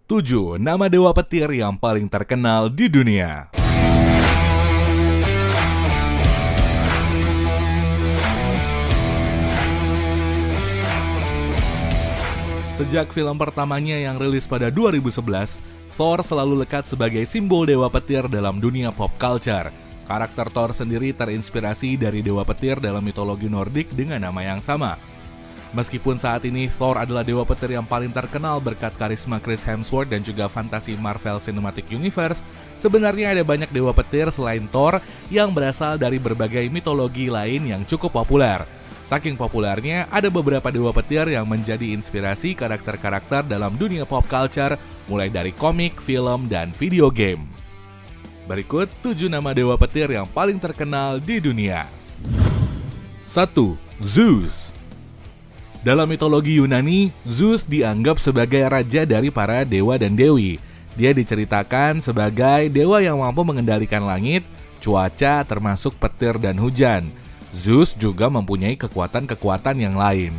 7 nama dewa petir yang paling terkenal di dunia. Sejak film pertamanya yang rilis pada 2011, Thor selalu lekat sebagai simbol dewa petir dalam dunia pop culture. Karakter Thor sendiri terinspirasi dari dewa petir dalam mitologi Nordik dengan nama yang sama. Meskipun saat ini Thor adalah dewa petir yang paling terkenal berkat karisma Chris Hemsworth dan juga fantasi Marvel Cinematic Universe, sebenarnya ada banyak dewa petir selain Thor yang berasal dari berbagai mitologi lain yang cukup populer. Saking populernya, ada beberapa dewa petir yang menjadi inspirasi karakter-karakter dalam dunia pop culture, mulai dari komik, film, dan video game. Berikut 7 nama dewa petir yang paling terkenal di dunia. 1. Zeus. Dalam mitologi Yunani, Zeus dianggap sebagai raja dari para dewa dan dewi. Dia diceritakan sebagai dewa yang mampu mengendalikan langit, cuaca, termasuk petir dan hujan. Zeus juga mempunyai kekuatan-kekuatan yang lain.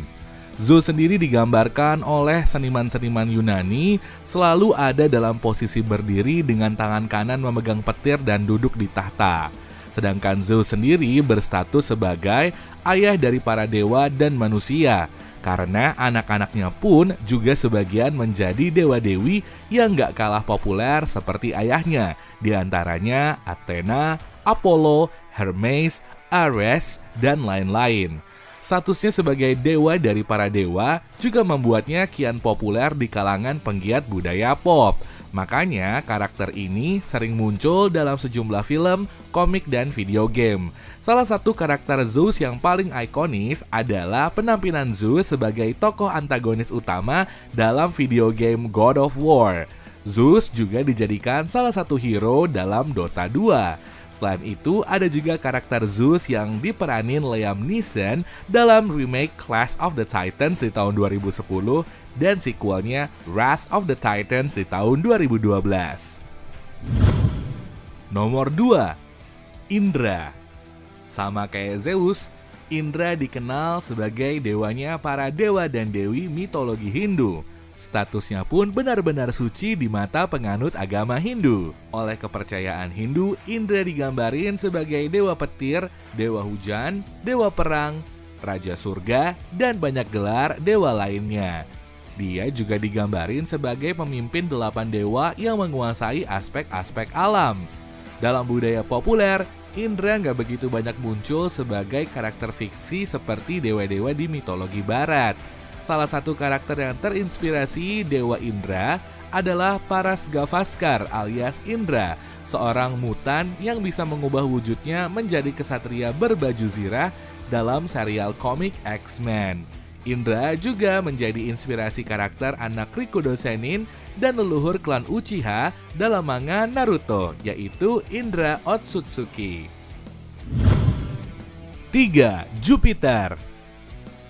Zeus sendiri digambarkan oleh seniman-seniman Yunani selalu ada dalam posisi berdiri dengan tangan kanan memegang petir dan duduk di tahta. Sedangkan Zeus sendiri berstatus sebagai ayah dari para dewa dan manusia, karena anak-anaknya pun juga sebagian menjadi dewa-dewi yang gak kalah populer seperti ayahnya, diantaranya Athena, Apollo, Hermes, Ares, dan lain-lain. Statusnya sebagai dewa dari para dewa juga membuatnya kian populer di kalangan penggiat budaya pop. Makanya karakter ini sering muncul dalam sejumlah film, komik, dan video game. Salah satu karakter Zeus yang paling ikonis adalah penampilan Zeus sebagai tokoh antagonis utama dalam video game God of War. Zeus juga dijadikan salah satu hero dalam Dota 2. Selain itu, ada juga karakter Zeus yang diperanin Liam Neeson dalam remake Clash of the Titans di tahun 2010 dan sequelnya Wrath of the Titans di tahun 2012. Nomor 2. Indra. Sama kayak Zeus, Indra dikenal sebagai dewanya para dewa dan dewi mitologi Hindu. Statusnya pun benar-benar suci di mata penganut agama Hindu. Oleh kepercayaan Hindu, Indra digambarin sebagai dewa petir, dewa hujan, dewa perang, raja surga, dan banyak gelar dewa lainnya. Dia juga digambarin sebagai pemimpin 8 dewa yang menguasai aspek-aspek alam. Dalam budaya populer, Indra nggak begitu banyak muncul sebagai karakter fiksi seperti dewa-dewa di mitologi barat. Salah satu karakter yang terinspirasi Dewa Indra adalah Paras Gavaskar alias Indra, seorang mutan yang bisa mengubah wujudnya menjadi kesatria berbaju zirah dalam serial komik X-Men. Indra juga menjadi inspirasi karakter anak Rikudo Sennin dan leluhur klan Uchiha dalam manga Naruto, yaitu Indra Otsutsuki. 3. Jupiter.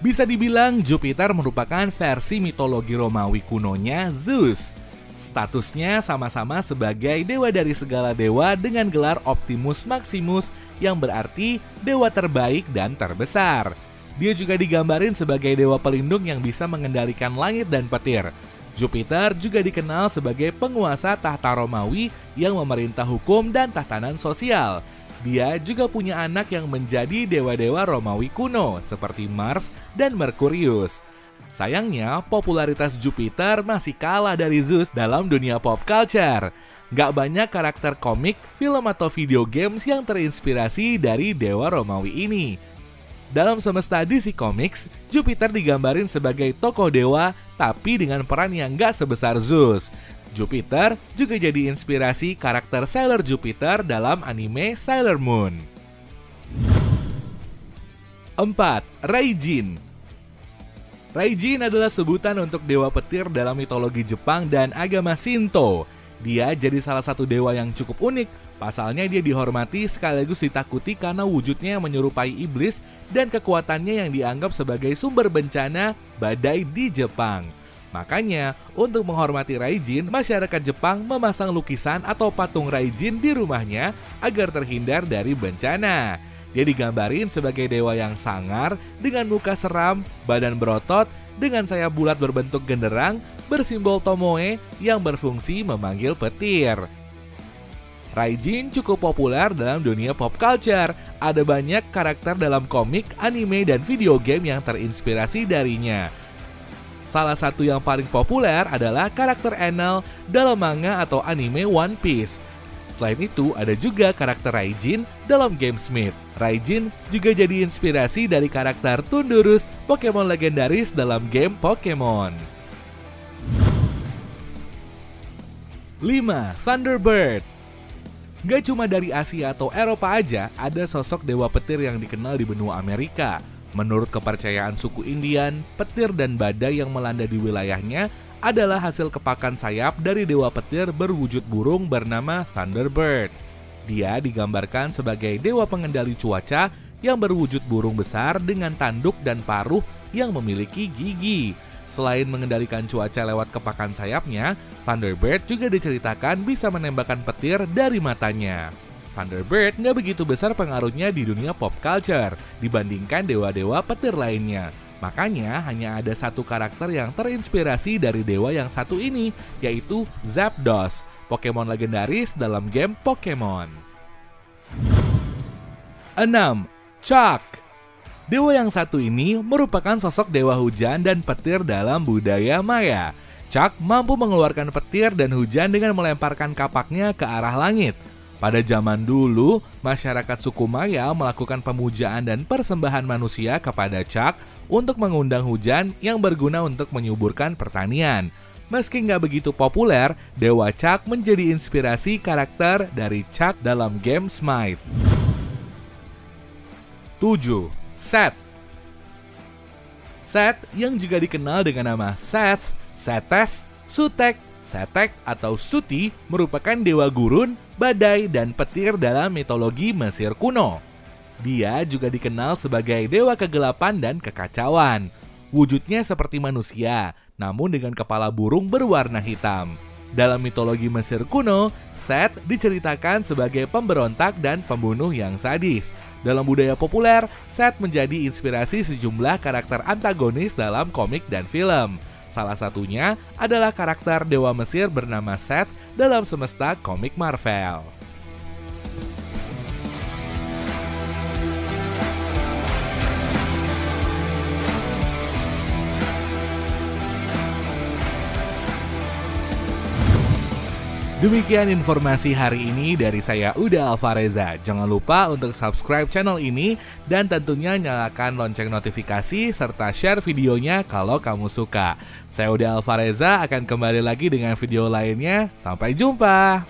Bisa dibilang Jupiter merupakan versi mitologi Romawi kunonya Zeus. Statusnya sama-sama sebagai dewa dari segala dewa dengan gelar Optimus Maximus yang berarti dewa terbaik dan terbesar. Dia juga digambarin sebagai dewa pelindung yang bisa mengendalikan langit dan petir. Jupiter juga dikenal sebagai penguasa tahta Romawi yang memerintah hukum dan tatanan sosial. Dia juga punya anak yang menjadi dewa-dewa Romawi kuno seperti Mars dan Merkurius. Sayangnya, popularitas Jupiter masih kalah dari Zeus dalam dunia pop culture. Gak banyak karakter komik, film atau video games yang terinspirasi dari dewa Romawi ini. Dalam semesta DC Comics, Jupiter digambarin sebagai tokoh dewa tapi dengan peran yang gak sebesar Zeus. Jupiter juga jadi inspirasi karakter Sailor Jupiter dalam anime Sailor Moon. 4. Raijin. Raijin adalah sebutan untuk dewa petir dalam mitologi Jepang dan agama Shinto. Dia jadi salah satu dewa yang cukup unik. Pasalnya dia dihormati sekaligus ditakuti karena wujudnya yang menyerupai iblis dan kekuatannya yang dianggap sebagai sumber bencana badai di Jepang. Makanya, untuk menghormati Raijin, masyarakat Jepang memasang lukisan atau patung Raijin di rumahnya agar terhindar dari bencana. Dia digambarin sebagai dewa yang sangar dengan muka seram, badan berotot, dengan sayap bulat berbentuk genderang bersimbol tomoe yang berfungsi memanggil petir. Raijin cukup populer dalam dunia pop culture. Ada banyak karakter dalam komik, anime, dan video game yang terinspirasi darinya. Salah satu yang paling populer adalah karakter Enel dalam manga atau anime One Piece. Selain itu, ada juga karakter Raijin dalam game Smith. Raijin juga jadi inspirasi dari karakter Tundurus, Pokemon legendaris dalam game Pokemon. 5. Thunderbird. Gak cuma dari Asia atau Eropa aja, ada sosok dewa petir yang dikenal di benua Amerika. Menurut kepercayaan suku Indian, petir dan badai yang melanda di wilayahnya adalah hasil kepakan sayap dari dewa petir berwujud burung bernama Thunderbird. Dia digambarkan sebagai dewa pengendali cuaca yang berwujud burung besar dengan tanduk dan paruh yang memiliki gigi. Selain mengendalikan cuaca lewat kepakan sayapnya, Thunderbird juga diceritakan bisa menembakkan petir dari matanya. Thunderbird nggak begitu besar pengaruhnya di dunia pop culture dibandingkan dewa-dewa petir lainnya. Makanya hanya ada satu karakter yang terinspirasi dari dewa yang satu ini, yaitu Zapdos, Pokemon legendaris dalam game Pokemon. 6. Chuck. Dewa yang satu ini merupakan sosok dewa hujan dan petir dalam budaya Maya. Chuck mampu mengeluarkan petir dan hujan dengan melemparkan kapaknya ke arah langit. Pada zaman dulu, masyarakat suku Maya melakukan pemujaan dan persembahan manusia kepada Chuck untuk mengundang hujan yang berguna untuk menyuburkan pertanian. Meski nggak begitu populer, Dewa Chuck menjadi inspirasi karakter dari Chuck dalam game Smite. 7. Set. Set yang juga dikenal dengan nama Seth, Setes, Sutek, Setek atau Suti merupakan dewa gurun, badai, dan petir dalam mitologi Mesir kuno. Dia juga dikenal sebagai dewa kegelapan dan kekacauan. Wujudnya seperti manusia, namun dengan kepala burung berwarna hitam. Dalam mitologi Mesir kuno, Set diceritakan sebagai pemberontak dan pembunuh yang sadis. Dalam budaya populer, Set menjadi inspirasi sejumlah karakter antagonis dalam komik dan film. Salah satunya adalah karakter dewa Mesir bernama Seth dalam semesta komik Marvel. Demikian informasi hari ini dari saya Uda Alvareza. Jangan lupa untuk subscribe channel ini dan tentunya nyalakan lonceng notifikasi serta share videonya kalau kamu suka. Saya Uda Alvareza akan kembali lagi dengan video lainnya. Sampai jumpa.